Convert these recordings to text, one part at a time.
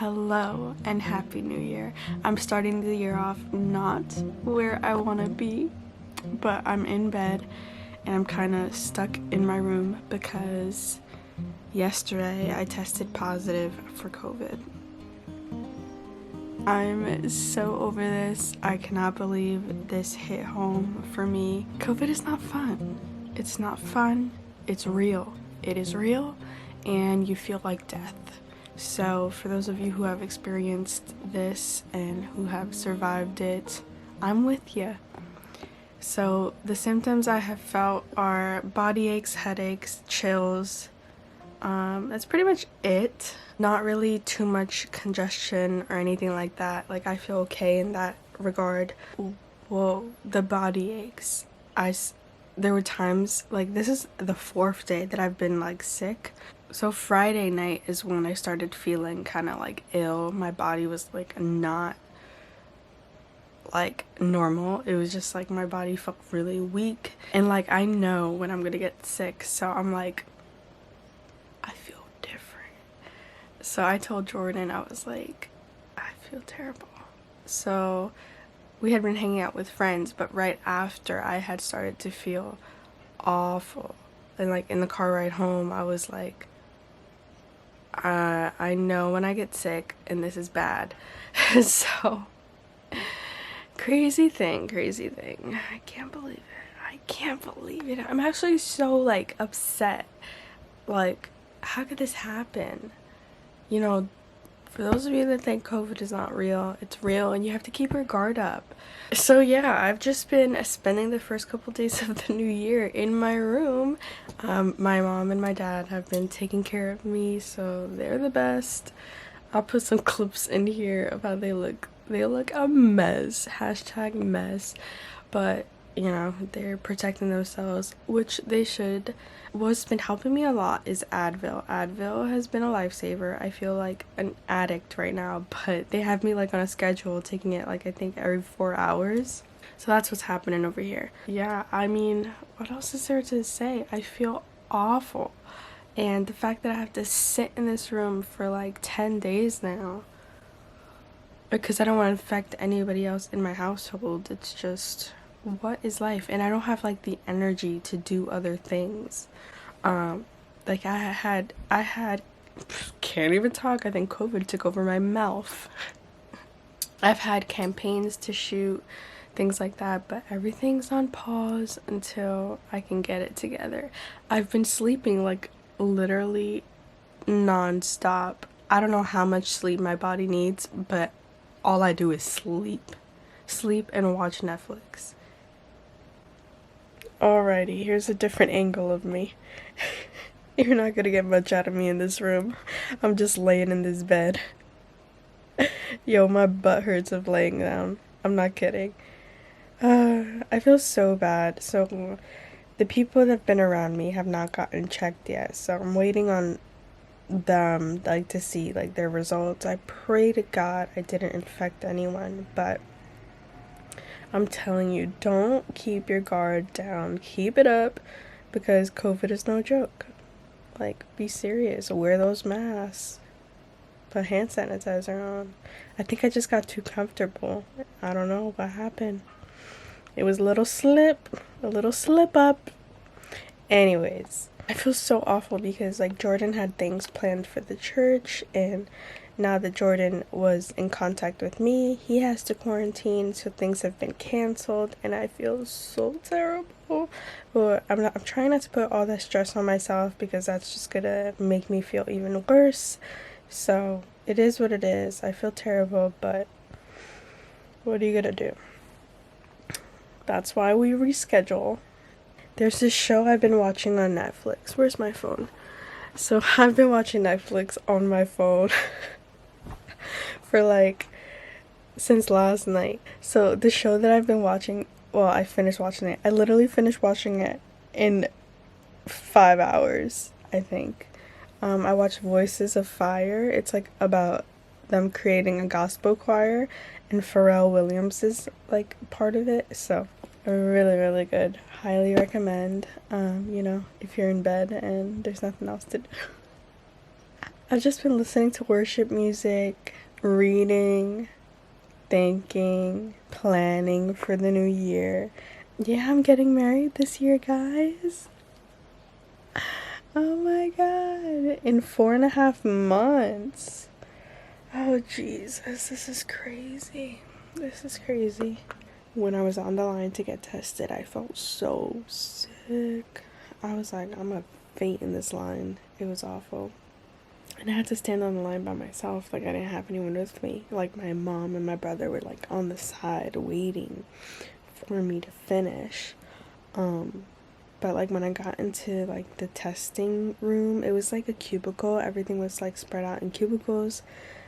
Hello and Happy New Year. I'm starting the year off not where I want to be, but I'm in bed and I'm kind of stuck in my room because yesterday I tested positive for COVID. I'm so over this. I cannot believe this hit home for me. COVID is not fun. It's not fun. It's real. It is real and you feel like death. So for those of you who have experienced this and who have survived it, I'm with you. So the symptoms I have felt are body aches, headaches, chills. That's pretty much it. Not really too much congestion or anything like that. Like, I feel okay in that regard. Well, the body aches. There were times, like, this is the 4th day that I've been like sick. So Friday night is when I started feeling kind of like ill. My body was like not like normal. It was just like my body felt really weak. And like, I know when I'm gonna get sick, so I'm like, I feel different. So I told Jordan, I was like, I feel terrible. So we had been hanging out with friends, but right after I had started to feel awful. And like in the car ride home, I was like, I know when I get sick and this is bad. So crazy thing. I can't believe it. I'm actually so like upset. Like, how could this happen? You know, for those of you that think COVID is not real, it's real and you have to keep your guard up. So yeah, I've just been spending the first couple days of the new year in my room. My mom and my dad have been taking care of me, so they're the best. I'll put some clips in here of how they look. They look a mess. Hashtag mess. But, you know, they're protecting themselves, which they should. What's been helping me a lot is Advil. Advil has been a lifesaver. I feel like an addict right now, but they have me like on a schedule, taking it like I think every 4 hours. So that's what's happening over here. Yeah, I mean, what else is there to say? I feel awful. And the fact that I have to sit in this room for like 10 days now, because I don't want to infect anybody else in my household. It's just, what is life? And I don't have like the energy to do other things. Like I had can't even talk. I think COVID took over my mouth. I've had campaigns to shoot, things like that, but everything's on pause until I can get it together. I've been sleeping like literally non-stop. I don't know how much sleep my body needs, but all I do is sleep and watch Netflix. Alrighty, here's a different angle of me. You're not gonna get much out of me in this room. I'm just laying in this bed. Yo, my butt hurts of laying down. I'm not kidding. I feel so bad. So the people that have been around me have not gotten checked yet, so I'm waiting on them like to see like their results. I pray to God I didn't infect anyone, but I'm telling you, don't keep your guard down. Keep it up, because COVID is no joke. Like, be serious. Wear those masks. Put hand sanitizer on. I think I just got too comfortable. I don't know what happened. It was a little slip up. Anyways, I feel so awful because like Jordan had things planned for the church, and now that Jordan was in contact with me, he has to quarantine, so things have been canceled and I feel so terrible. But I'm trying not to put all that stress on myself, because that's just gonna make me feel even worse. So it is what it is. I feel terrible, but what are you gonna do? That's why we reschedule. There's this show I've been watching on Netflix. Where's my phone? So I've been watching Netflix on my phone for like since last night. So the show that I've been watching, well, I finished watching it. I literally finished watching it in 5 hours, I think. I watched Voices of Fire. It's like about them creating a gospel choir, and Pharrell Williams is like part of it. So really good. Highly recommend. You know, if you're in bed and there's nothing else to do. I've just been listening to worship music, reading, thinking, planning for the new year. Yeah, I'm getting married this year, guys. Oh my god. In 4.5 months. Oh, Jesus. This is crazy. This is crazy. When I was on the line to get tested, I felt so sick. I was like, I'm gonna faint in this line. It was awful. And I had to stand on the line by myself. Like, I didn't have anyone with me. Like, my mom and my brother were, like, on the side waiting for me to finish. But, like, when I got into, like, the testing room, it was, like, a cubicle. Everything was, like, spread out in cubicles.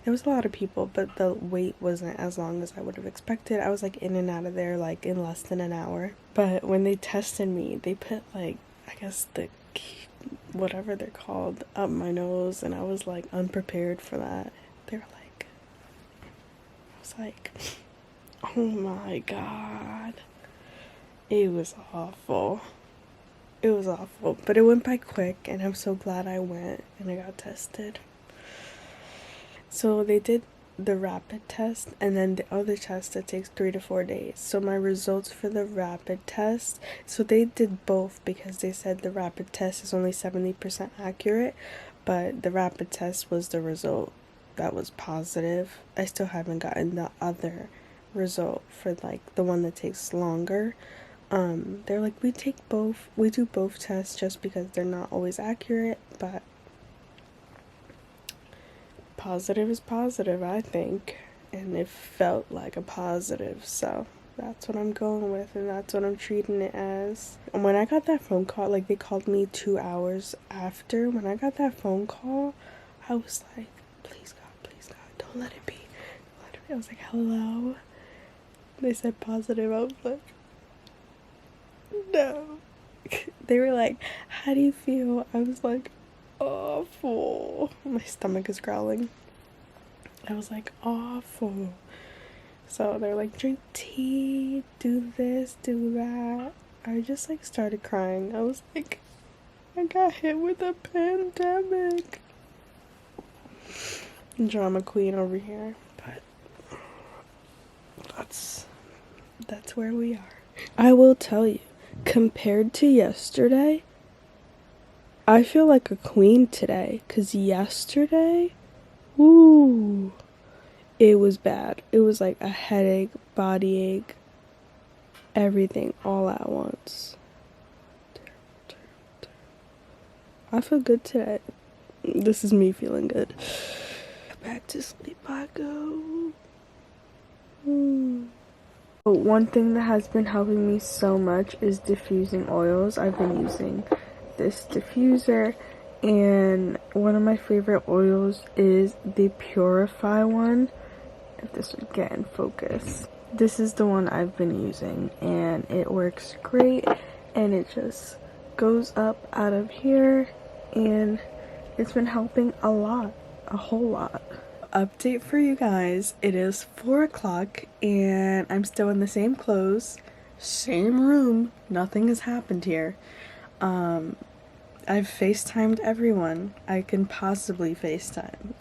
There was a lot of people, but the wait wasn't as long as I would have expected. I was, like, in and out of there, like, in less than an hour. But when they tested me, they put, like, I guess the whatever they're called up my nose, and I was like unprepared for that. They were like, I was like, oh my god, it was awful. It was awful, but it went by quick, and I'm so glad I went and I got tested. So they did the rapid test and then the other test that takes 3 to 4 days. So my results for the rapid test, so they did both because they said the rapid test is only 70% accurate, but the rapid test was the result that was positive. I still haven't gotten the other result for like the one that takes longer. They're like, we do both tests just because they're not always accurate, but positive is positive, I think, and it felt like a positive, so that's what I'm going with, and that's what I'm treating it as. And when I got that phone call, like, they called me 2 hours after. When I got that phone call, I was like, please God, don't let it be, don't let it be. I was like, hello. They said positive. I was like, no. They were like, how do you feel? I was like, awful. My stomach is growling. I was like, awful. So they're like, drink tea, do this, do that. I just like started crying. I was like, I got hit with a pandemic. Drama queen over here. But that's where we are. I will tell you, compared to yesterday, I feel like a queen today, because yesterday, ooh, it was bad. It was like a headache, body ache, everything all at once. I feel good today. This is me feeling good. Back to sleep I go. One thing that has been helping me so much is diffusing oils. I've been using this diffuser, and one of my favorite oils is the Purify one. If this would get in focus. This is the one I've been using, and it works great, and it just goes up out of here, and it's been helping a lot, a whole lot. Update for you guys, it is 4 o'clock, and I'm still in the same clothes, same room, nothing has happened here. I've FaceTimed everyone I can possibly FaceTime.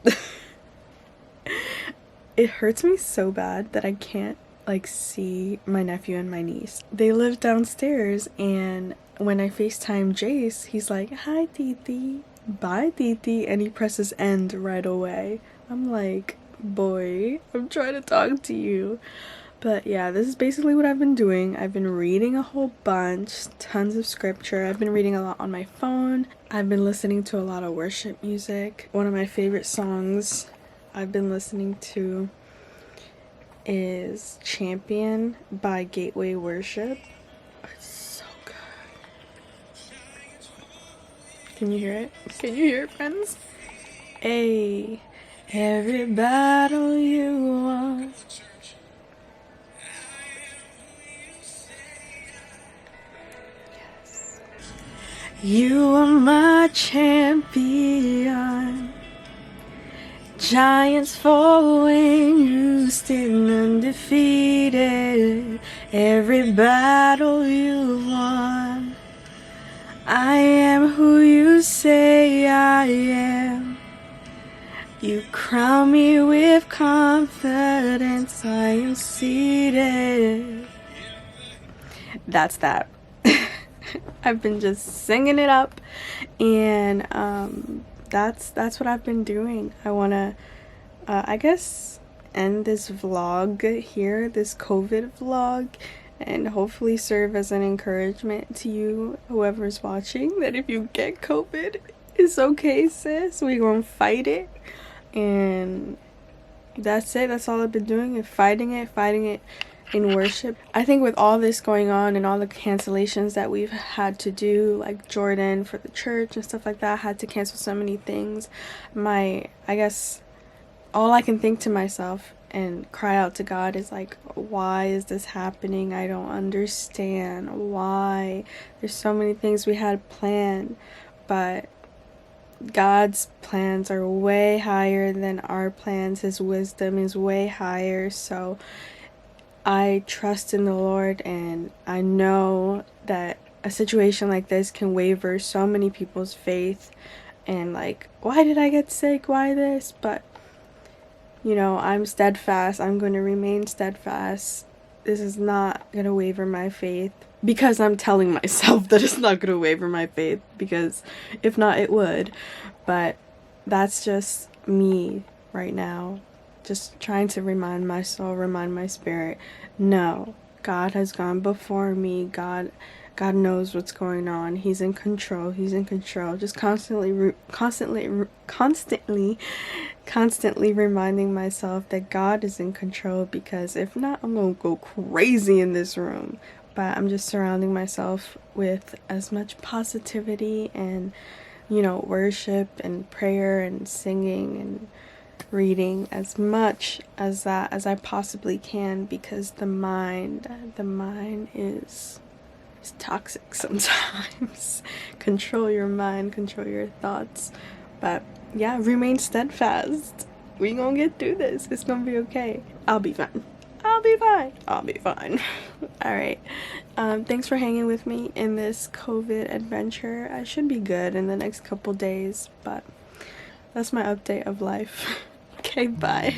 It hurts me so bad that I can't like see my nephew and my niece. They live downstairs, and when I FaceTime Jace, he's like, hi Titi, bye Titi, and he presses end right away. I'm like, boy, I'm trying to talk to you. But yeah, this is basically what I've been doing. I've been reading a whole bunch, tons of scripture. I've been reading a lot on my phone. I've been listening to a lot of worship music. One of my favorite songs I've been listening to is Champion by Gateway Worship. It's so good. Can you hear it? Can you hear it, friends? Hey, every battle you won. Yes. You are my champion. Giants falling, you still undefeated. Every battle you won. I am who you say I am. You crown me with confidence, I am seated. That's that. I've been just singing it up, and that's what I've been doing. I want to, I guess, end this vlog here, this COVID vlog, and hopefully serve as an encouragement to you, whoever's watching, that if you get COVID, it's okay, sis. We gonna fight it. And that's it. That's all I've been doing, is fighting it in worship. I think with all this going on and all the cancellations that we've had to do, like Jordan for the church and stuff like that, had to cancel so many things. I guess all I can think to myself and cry out to God is like, why is this happening? I don't understand why. There's so many things we had planned, but God's plans are way higher than our plans. His wisdom is way higher. So I trust in the Lord, and I know that a situation like this can waver so many people's faith, and like, why did I get sick? Why this? But you know, I'm steadfast. I'm going to remain steadfast. This is not going to waver my faith, because I'm telling myself that it's not going to waver my faith, because if not, it would. But that's just me right now, just trying to remind my soul, remind my spirit, no, God has gone before me. God knows what's going on. He's in control. Just constantly reminding myself that God is in control, because if not, I'm gonna go crazy in this room. But I'm just surrounding myself with as much positivity and, you know, worship and prayer and singing and reading, as much as that as I possibly can, because the mind is toxic sometimes. Control your mind, control your thoughts. But yeah, remain steadfast. We gonna get through this. It's gonna be okay. I'll be fine. Alright. Thanks for hanging with me in this COVID adventure. I should be good in the next couple days, but that's my update of life. Okay, bye.